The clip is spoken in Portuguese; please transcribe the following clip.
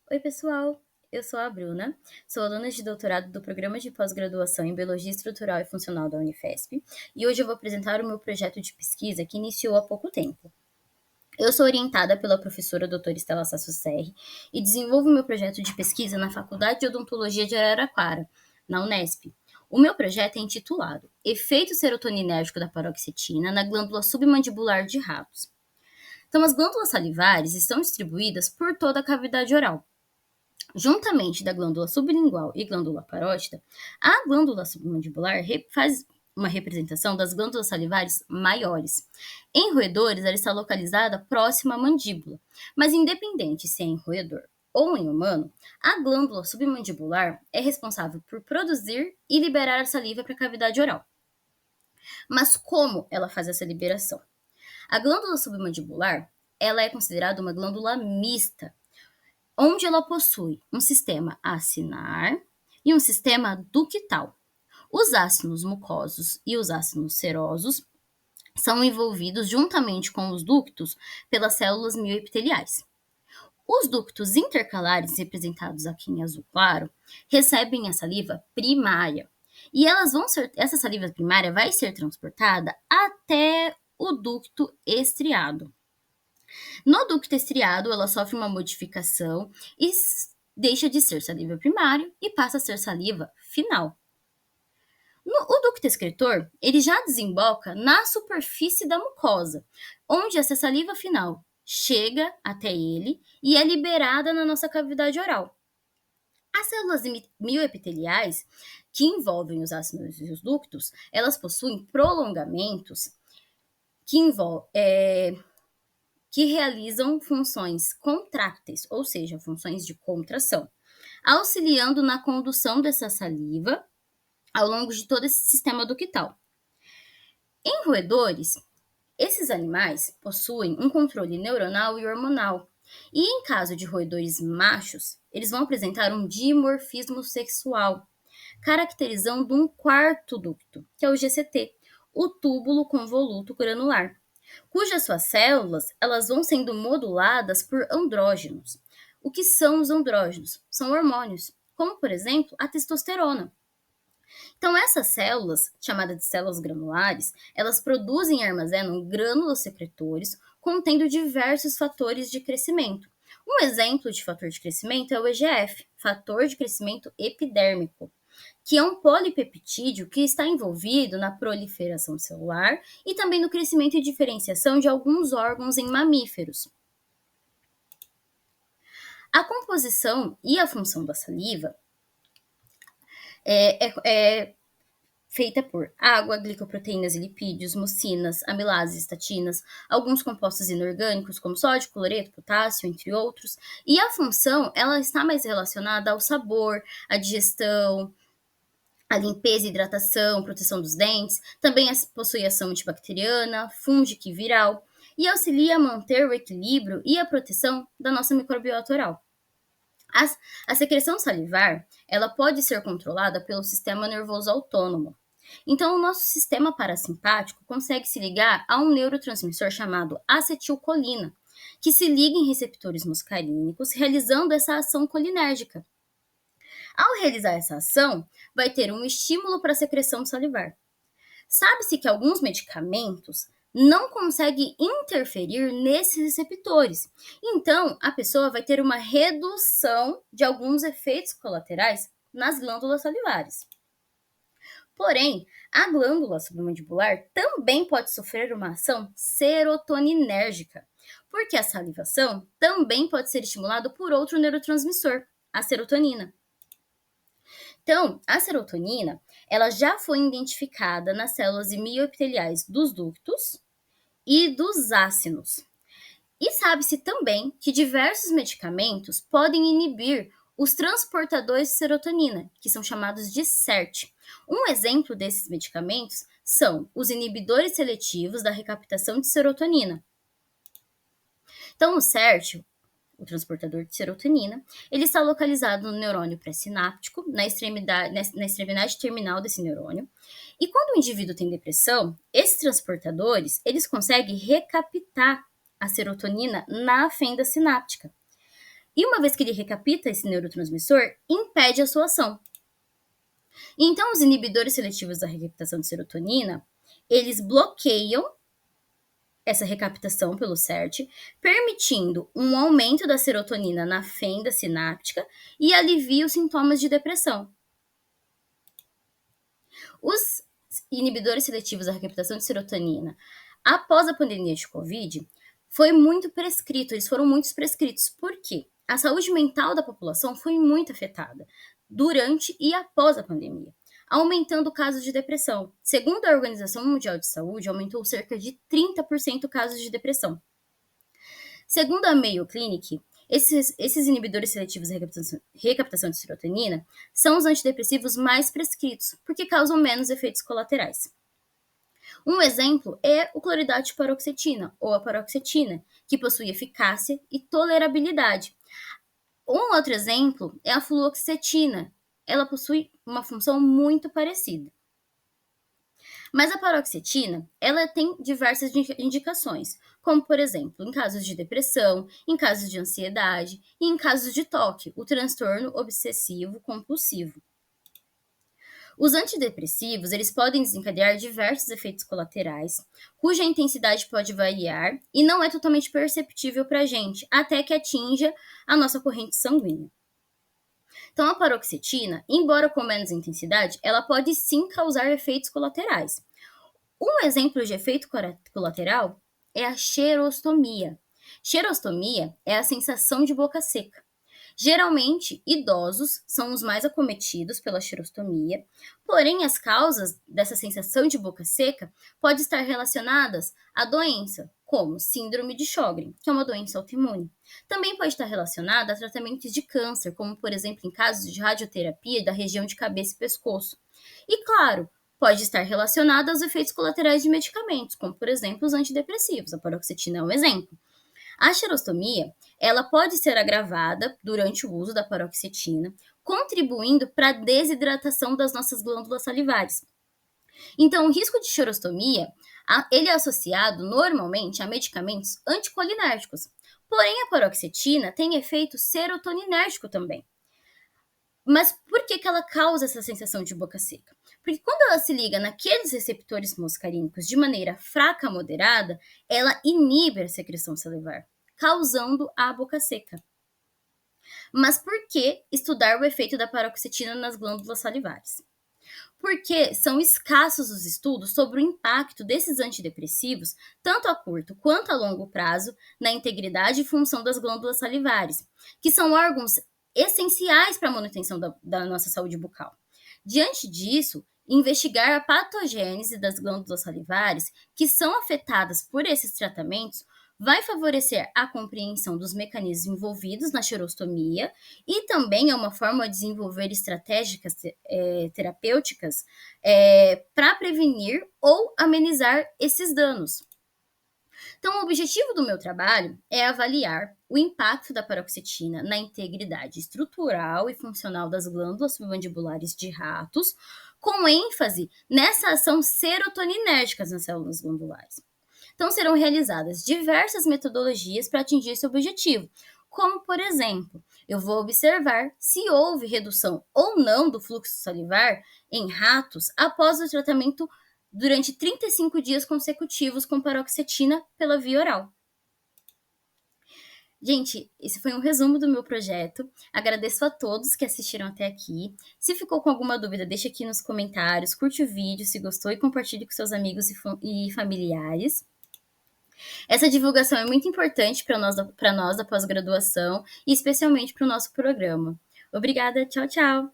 Oi, pessoal! Eu sou a Bruna, sou aluna de doutorado do Programa de Pós-Graduação em Biologia Estrutural e Funcional da Unifesp, e hoje eu vou apresentar o meu projeto de pesquisa que iniciou há pouco tempo. Eu sou orientada pela professora doutora Estela Sasso Serri e desenvolvo meu projeto de pesquisa na Faculdade de Odontologia de Araraquara, na Unesp. O meu projeto é intitulado Efeito serotoninérgico da paroxetina na glândula submandibular de ratos. Então, as glândulas salivares estão distribuídas por toda a cavidade oral. Juntamente da glândula sublingual e glândula parótida, a glândula submandibular faz uma representação das glândulas salivares maiores. Em roedores, ela está localizada próxima à mandíbula, mas independente se é em roedor ou em humano, a glândula submandibular é responsável por produzir e liberar a saliva para a cavidade oral. Mas como ela faz essa liberação? A glândula submandibular, ela é considerada uma glândula mista, onde ela possui um sistema acinar e um sistema ductal. Os ácidos mucosos e os ácidos serosos são envolvidos juntamente com os ductos pelas células mioepiteliais. Os ductos intercalares, representados aqui em azul claro, recebem a saliva primária. E essa saliva primária vai ser transportada até o ducto estriado. No ducto estriado, ela sofre uma modificação e deixa de ser saliva primária e passa a ser saliva final. O ducto excretor, ele já desemboca na superfície da mucosa, onde essa saliva final chega até ele e é liberada na nossa cavidade oral. As células mioepiteliais, que envolvem os ácidos e os ductos, elas possuem prolongamentos que realizam funções contrácteis, ou seja, funções de contração, auxiliando na condução dessa saliva ao longo de todo esse sistema ductal. Em roedores, esses animais possuem um controle neuronal e hormonal, e em caso de roedores machos, eles vão apresentar um dimorfismo sexual, caracterizando um quarto ducto, que é o GCT, o túbulo convoluto granular, cujas suas células elas vão sendo moduladas por andrógenos. O que são os andrógenos? São hormônios, como, por exemplo, a testosterona. Então, essas células, chamadas de células granulares, elas produzem e armazenam grânulos secretores contendo diversos fatores de crescimento. Um exemplo de fator de crescimento é o EGF, fator de crescimento epidérmico, que é um polipeptídeo que está envolvido na proliferação celular e também no crescimento e diferenciação de alguns órgãos em mamíferos. A composição e a função da saliva é feita por água, glicoproteínas e lipídios, mucinas, amilases, estatinas, alguns compostos inorgânicos como sódio, cloreto, potássio, entre outros. E a função, ela está mais relacionada ao sabor, à digestão, a limpeza e hidratação, proteção dos dentes, também possui ação antibacteriana, fúngica e viral, e auxilia a manter o equilíbrio e a proteção da nossa microbiota oral. A secreção salivar, ela pode ser controlada pelo sistema nervoso autônomo. Então, o nosso sistema parasimpático consegue se ligar a um neurotransmissor chamado acetilcolina, que se liga em receptores muscarínicos, realizando essa ação colinérgica. Ao realizar essa ação, vai ter um estímulo para a secreção salivar. Sabe-se que alguns medicamentos não conseguem interferir nesses receptores. Então, a pessoa vai ter uma redução de alguns efeitos colaterais nas glândulas salivares. Porém, a glândula submandibular também pode sofrer uma ação serotoninérgica, porque a salivação também pode ser estimulada por outro neurotransmissor, a serotonina. Então, a serotonina, ela já foi identificada nas células mioepiteliais dos ductos e dos ácinos. E sabe-se também que diversos medicamentos podem inibir os transportadores de serotonina, que são chamados de SERT. Um exemplo desses medicamentos são os inibidores seletivos da recaptação de serotonina. Então, o SERT, o transportador de serotonina, ele está localizado no neurônio pré-sináptico, na extremidade terminal desse neurônio. E quando o indivíduo tem depressão, esses transportadores, eles conseguem recaptar a serotonina na fenda sináptica. E uma vez que ele recapta esse neurotransmissor, impede a sua ação. Então, os inibidores seletivos da recaptação de serotonina, eles bloqueiam essa recaptação pelo CERT, permitindo um aumento da serotonina na fenda sináptica e alivia os sintomas de depressão. Os inibidores seletivos da recaptação de serotonina, após a pandemia de Covid, foi muito prescrito, eles foram muito prescritos. Por quê? A saúde mental da população foi muito afetada durante e após a pandemia, aumentando casos de depressão. Segundo a Organização Mundial de Saúde, aumentou cerca de 30% casos de depressão. Segundo a Mayo Clinic, esses inibidores seletivos de recaptação de serotonina são os antidepressivos mais prescritos, porque causam menos efeitos colaterais. Um exemplo é o cloridato de paroxetina, ou a paroxetina, que possui eficácia e tolerabilidade. Um outro exemplo é a fluoxetina. Ela possui uma função muito parecida. Mas a paroxetina, ela tem diversas indicações, como, por exemplo, em casos de depressão, em casos de ansiedade e em casos de TOC, o transtorno obsessivo compulsivo. Os antidepressivos, eles podem desencadear diversos efeitos colaterais, cuja intensidade pode variar e não é totalmente perceptível para a gente, até que atinja a nossa corrente sanguínea. Então, a paroxetina, embora com menos intensidade, ela pode sim causar efeitos colaterais. Um exemplo de efeito colateral é a xerostomia. Xerostomia é a sensação de boca seca. Geralmente, idosos são os mais acometidos pela xerostomia, porém as causas dessa sensação de boca seca podem estar relacionadas à doença, como síndrome de Sjögren, que é uma doença autoimune. Também pode estar relacionada a tratamentos de câncer, como por exemplo em casos de radioterapia da região de cabeça e pescoço. E claro, pode estar relacionada aos efeitos colaterais de medicamentos, como por exemplo os antidepressivos, a paroxetina é um exemplo. A xerostomia, ela pode ser agravada durante o uso da paroxetina, contribuindo para a desidratação das nossas glândulas salivares. Então, o risco de xerostomia, ele é associado normalmente a medicamentos anticolinérgicos. Porém, a paroxetina tem efeito serotoninérgico também. Mas por que ela causa essa sensação de boca seca? Porque quando ela se liga naqueles receptores muscarínicos de maneira fraca a moderada, ela inibe a secreção salivar, causando a boca seca. Mas por que estudar o efeito da paroxetina nas glândulas salivares? Porque são escassos os estudos sobre o impacto desses antidepressivos, tanto a curto quanto a longo prazo, na integridade e função das glândulas salivares, que são órgãos essenciais para a manutenção da nossa saúde bucal. Diante disso, investigar a patogênese das glândulas salivares que são afetadas por esses tratamentos vai favorecer a compreensão dos mecanismos envolvidos na xerostomia e também é uma forma de desenvolver estratégias terapêuticas para prevenir ou amenizar esses danos. Então, o objetivo do meu trabalho é avaliar o impacto da paroxetina na integridade estrutural e funcional das glândulas submandibulares de ratos, com ênfase nessa ação serotoninérgica nas células glandulares. Então, serão realizadas diversas metodologias para atingir esse objetivo, como, por exemplo, eu vou observar se houve redução ou não do fluxo salivar em ratos após o tratamento durante 35 dias consecutivos com paroxetina pela via oral. Gente, esse foi um resumo do meu projeto. Agradeço a todos que assistiram até aqui. Se ficou com alguma dúvida, deixa aqui nos comentários, curte o vídeo se gostou e compartilhe com seus amigos e familiares. Essa divulgação é muito importante para nós da pós-graduação e especialmente para o nosso programa. Obrigada, tchau, tchau!